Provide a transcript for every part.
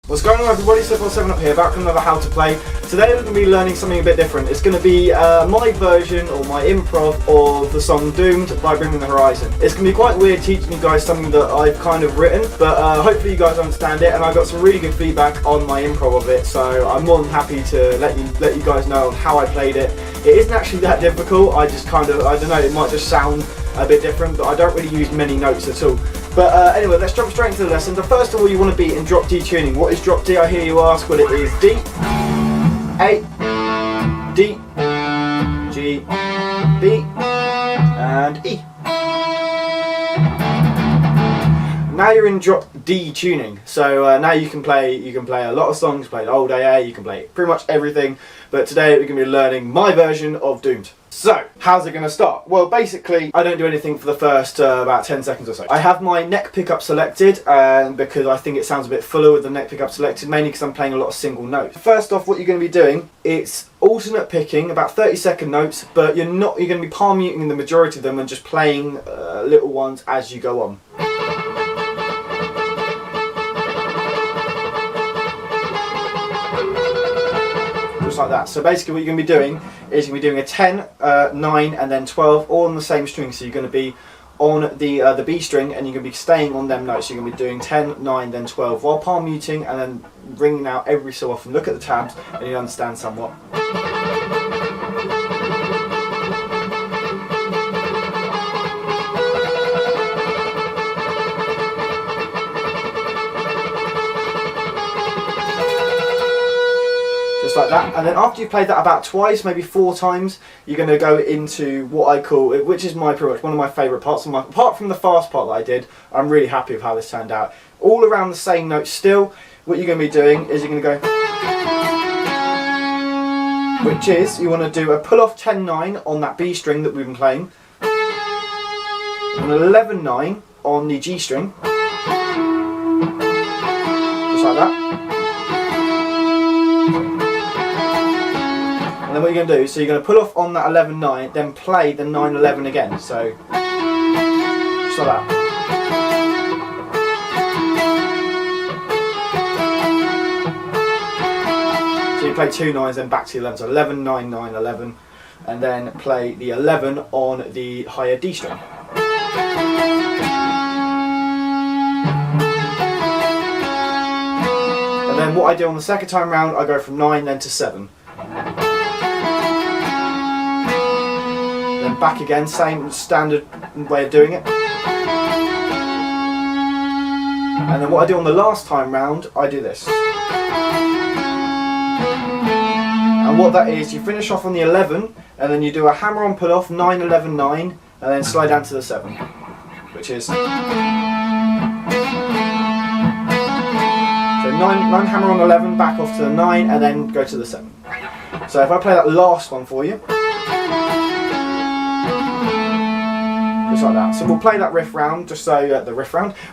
What's going on, everybody? Slip7up here, back with another How to Play. Today we're going to be learning something a bit different. It's going to be my version or my improv of the song Doomed by Bring Me the Horizon. It's going to be quite weird teaching you guys something that I've kind of written, but hopefully you guys understand it, and I got some really good feedback on my improv of it, so I'm more than happy to let you guys know how I played it. It isn't actually that difficult. I just kind of, I don't know, it might just sound a bit different, but I don't really use many notes at all. But anyway, let's jump straight into the lesson. So first of all, you want to be in drop D tuning. What is drop D? I hear you ask. Well, it is D, A, D, G, B, and E. Now you're in drop D tuning. So now you can play a lot of songs. Play the old AA. You can play pretty much everything. But today we're going to be learning my version of Doomed. So, how's it going to start? Well, basically, I don't do anything for the first about 10 seconds or so. I have my neck pickup selected, because I think it sounds a bit fuller with the neck pickup selected, mainly because I'm playing a lot of single notes. First off, what you're going to be doing, it's alternate picking, about 30-second notes, but you're going to be palm muting the majority of them and just playing little ones as you go on. Like that. So basically what you're going to be doing is you're going to be doing a 10, 9 and then 12 all on the same string. So you're going to be on the B string and you're going to be staying on them notes. So you're going to be doing 10, 9 then 12 while palm muting and then ringing out every so often. Look at the tabs and you understand somewhat. Just like that, and then after you've played that about twice, maybe 4 times, you're going to go into what I call, which is pretty much one of my favourite parts. Apart from the fast part that I did, I'm really happy with how this turned out. All around the same notes still, what you're going to be doing is you're going to go, which is, you want to do a pull-off 10-9 on that B string that we've been playing, an 11-9 on the G string, just like that. And then what you're going to do, so you're going to pull off on that 11-9, then play the 9-11 again. So, just like that. So you play 2 9s, then back to the 11. So 11, 9, 9, 11. And then play the 11 on the higher D string. And then what I do on the second time round, I go from 9 then to 7. Then back again, same standard way of doing it. And then what I do on the last time round, I do this. And what that is, you finish off on the 11, and then you do a hammer-on pull-off, 9, 11, 9, and then slide down to the 7, which is... So 9 hammer on 11, back off to the 9, and then go to the 7. So if I play that last one for you, just like that. So we'll play that riff round, just so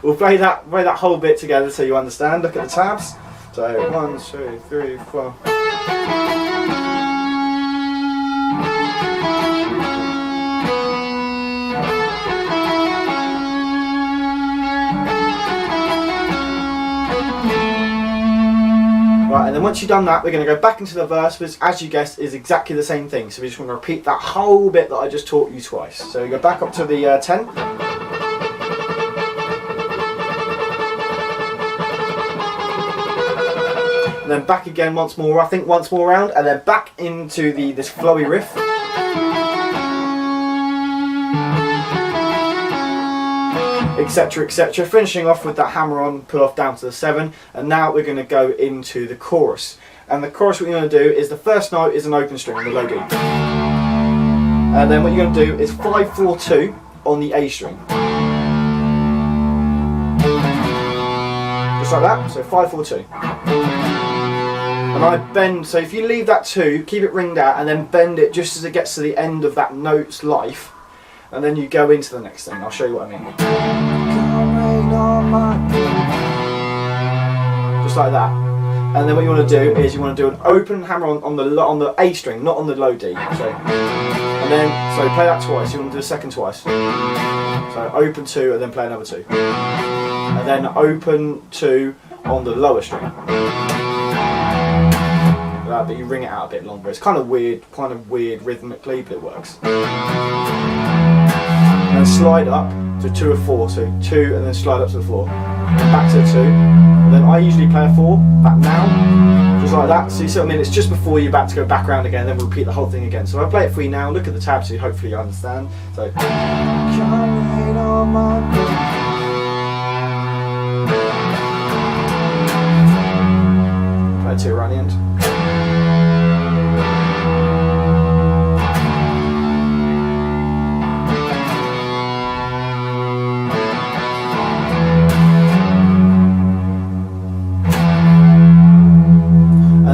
we'll play that whole bit together so you understand. Look at the tabs. So 1, 2, 3, 4. Right, and then once you've done that, we're going to go back into the verse, which, as you guessed, is exactly the same thing. So we just want to repeat that whole bit that I just taught you twice. So we go back up to the 10. And then back again once more, I think once more round, and then back into this flowy riff. Etc, etc, finishing off with that hammer on pull off down to the 7, and now we're going to go into the chorus. And the chorus, what you're going to do is the first note is an open string on the low D, and then what you're going to do is 5, 4, 2 on the A string, just like that. So 5, 4, 2, and I bend. So if you leave that 2, keep it ringed out, and then bend it just as it gets to the end of that note's life. And then you go into the next thing. I'll show you what I mean. Just like that. And then what you want to do is you want to do an open hammer on the A string, not on the low D. So, and then play that twice. You want to do the second twice. So open 2 and then play another 2. And then open 2 on the lower string. But you ring it out a bit longer. It's kind of weird rhythmically, but it works. And then slide up to 2 or 4, so 2 and then slide up to the 4. And back to the 2. And then I usually play a 4, back now, just like that. So you see what I mean? It's just before you're about to go back around again, then we'll repeat the whole thing again. So I play it for you now, look at the tab so hopefully you understand. So play 2 around the end.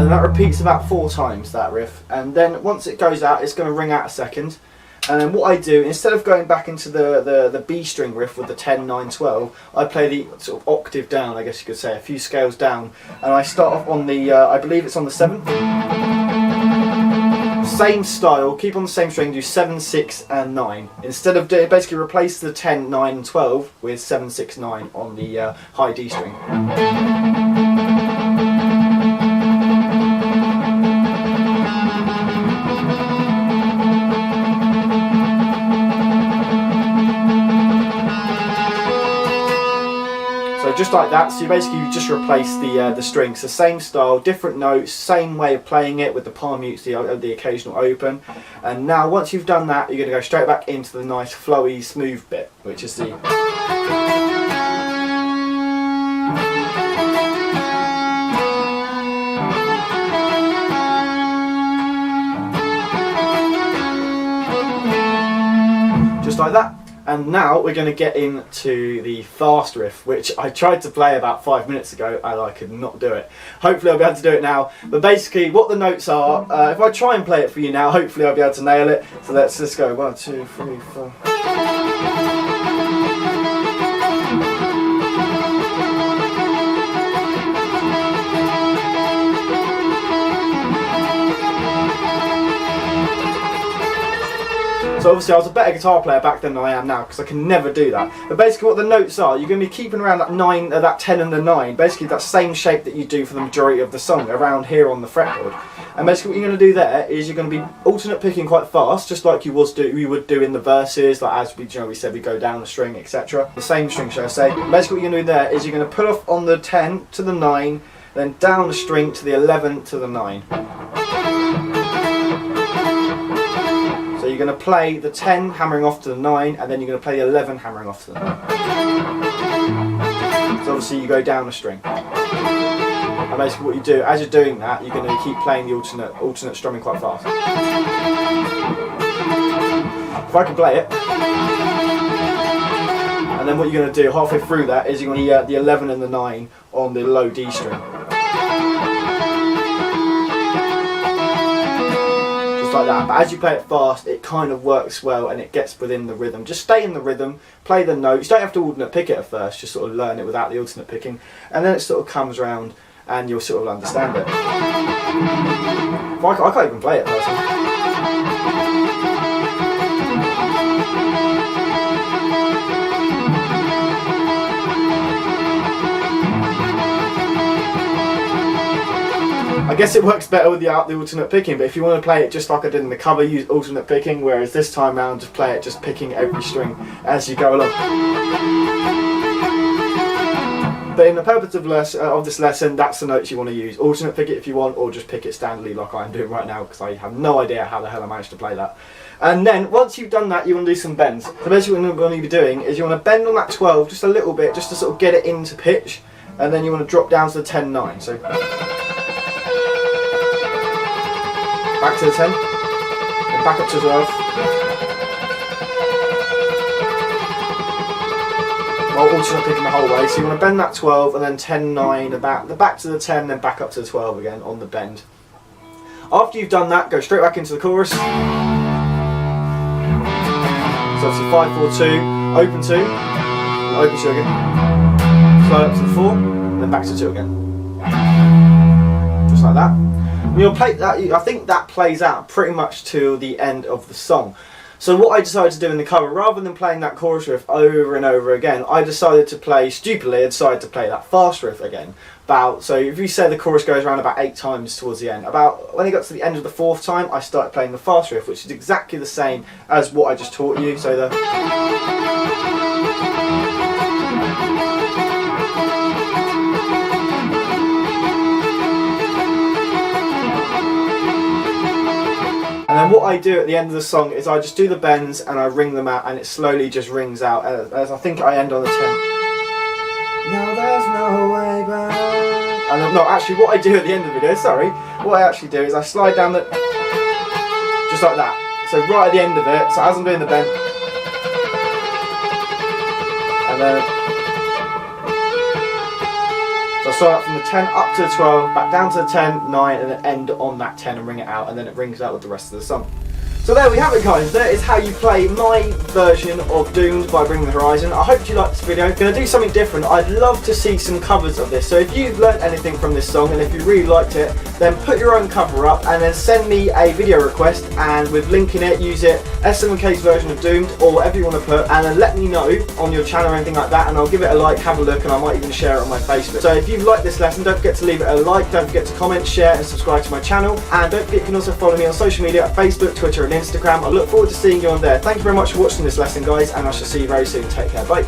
That repeats about 4 times, that riff, and then once it goes out it's going to ring out a second, and then what I do, instead of going back into the B string riff with the 10, 9, 12, I play the sort of octave down, I guess you could say, a few scales down, and I start off on the, I believe it's on the 7th. Same style, keep on the same string, do 7, 6 and 9. Instead of doing, basically replace the 10, 9 and 12 with 7, 6, 9 on the high D string. Just like that, so you basically just replace the strings, the same style, different notes, same way of playing it with the palm mutes, the occasional open. And now once you've done that, you're going to go straight back into the nice flowy smooth bit, which is the just like that. And now we're going to get into the fast riff, which I tried to play about 5 minutes ago and I could not do it. Hopefully I'll be able to do it now. But basically what the notes are, if I try and play it for you now, hopefully I'll be able to nail it. So let's just go 1, 2, 3, 4. So obviously I was a better guitar player back then than I am now, because I can never do that. But basically what the notes are, you're going to be keeping around that 9, that 10 and the 9, basically that same shape that you do for the majority of the song, around here on the fretboard. And basically what you're going to do there is you're going to be alternate picking quite fast, just like you would do in the verses, like as we said we go down the string, etc. The same string, shall I say. Basically what you're going to do there is you're going to pull off on the 10 to the 9, then down the string to the 11 to the 9. So you're going to play the 10 hammering off to the 9, and then you're going to play the 11 hammering off to the 9. So obviously you go down a string. And basically what you do, as you're doing that, you're going to keep playing the alternate strumming quite fast. If I can play it. And then what you're going to do halfway through that is you're going to the 11 and the 9 on the low D string. Like that, but as you play it fast it kind of works well and it gets within the rhythm. Just stay in the rhythm, play the notes, you don't have to alternate pick it at first, just sort of learn it without the alternate picking, and then it sort of comes around and you'll sort of understand it. I can't even play it personally. I guess it works better without the alternate picking, but if you want to play it just like I did in the cover, use alternate picking, whereas this time round just play it just picking every string as you go along. But in the purpose of this lesson, that's the notes you want to use. Alternate pick it if you want, or just pick it standardly like I'm doing right now, because I have no idea how the hell I managed to play that. And then once you've done that, you want to do some bends. So basically what you want to be doing is you want to bend on that 12 just a little bit, just to sort of get it into pitch, and then you want to drop down to the 10-9. So back to the 10, and back up to 12. While alternate picking the whole way, so you want to bend that 12 and then 10-9, back to the 10, then back up to the 12 again on the bend. After you've done that, go straight back into the chorus. So obviously 5-4-2, open 2, and open 2 again. Slide up to the 4, and then back to 2 again. Just like that. You'll play that. I think that plays out pretty much to the end of the song. So what I decided to do in the cover, rather than playing that chorus riff over and over again, I decided to play, stupidly, I decided to play that fast riff again. So if you say the chorus goes around about 8 times towards the end, about when it got to the end of the 4th time, I started playing the fast riff, which is exactly the same as what I just taught you. So the... And then what I do at the end of the song is I just do the bends and I ring them out, and it slowly just rings out as I think I end on the 10. No, there's no way back. And no, actually what I do at the end of the video, sorry, what I actually do is I slide down the... just like that. So right at the end of it, so as I'm doing the bend, and then... so I start from the 10 up to the 12, back down to the 10, 9, and then end on that 10 and ring it out, and then it rings out with the rest of the song. So there we have it, guys. That is how you play my version of Doomed by Bring the Horizon. I hope you liked this video. I'm going to do something different. I'd love to see some covers of this. So if you've learned anything from this song and if you really liked it, then put your own cover up and then send me a video request, and with link in it, use it, S7K's version of Doomed or whatever you want to put, and then let me know on your channel or anything like that, and I'll give it a like, have a look, and I might even share it on my Facebook. So if you've liked this lesson, don't forget to leave it a like, don't forget to comment, share and subscribe to my channel, and don't forget you can also follow me on social media at Facebook, Twitter and Instagram. I look forward to seeing you on there. Thank you very much for watching this lesson, guys, and I shall see you very soon. Take care, bye.